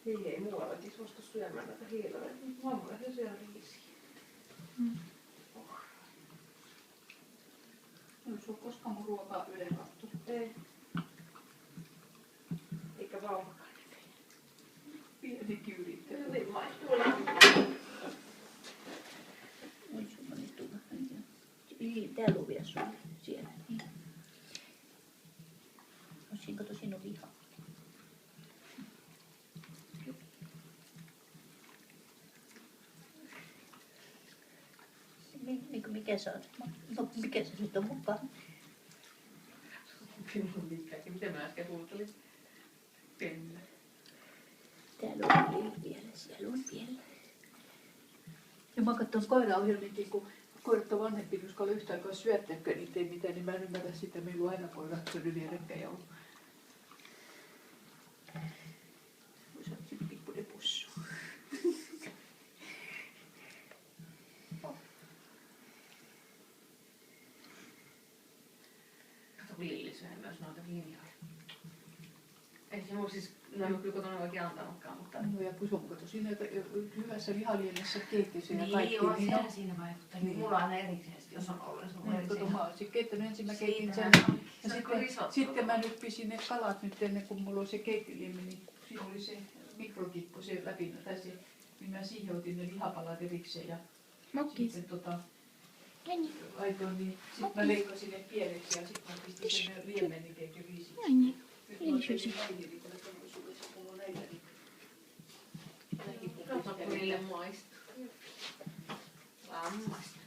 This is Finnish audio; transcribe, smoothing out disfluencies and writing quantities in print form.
Hili ei muuallakin suostu syömään näitä hiilareita, mutta mamma se syö riisiä. Ei sulla koskaan mun ruokaa ylenkattu. Ei. Eikä vauvakaan. Pienikin yrittää. Hyvin maistuu lämmin. Oi sulla nyt tulla. Täällä on vielä sulle siellä. Niin. Oisinko tosin on lihaa? Mikä sä oot? No, mikä se nyt on mukaan? Miten mä äsken huutelin? Pennä. Täällä on vielä, siellä on vielä. Ja mä katson koiraohjelmikin, kun koirat on vanhempi, koska oli yhtä aikaa syöttäkö niitä ei mitään, niin mä en ymmärrä sitä. Meillä on aina koirat syönyt vierekkäin ja ollut. Voisi olla sitten pikkuinen pussu. Villi syö myös noita viiniä. Ei se mun siis, no ei kyllä kotona oikein antanutkaan, mutta... No ja pusun kato siinä hyvässä lihaliemessä keittiössä ja niin, kaikki. joo, Niin sehän siinä vaikuttaa. Niin. Mulla on erikseen, jos on ollut, niin mulla on kato, erikseen. mä olisin keittänyt ensin, mä keitin sen. Ja sitten mä nyppisin ne kalat nyt ennen kuin mulla oli se keittiliemi, niin siinä oli se mikrokippo, se läpi, tai se, niin mä siihen otin ne lihapalat erikseen ja sitten laitoin niin, sitten mä leikkasin ne pieneksi ja sitten mä pistin sen liemen, niin keitin riisiksi. Nyt mä otin vainilitellä todellisuudessa, kun mulla on näitä, niin Kato, kun niille maistuu. Lammasta.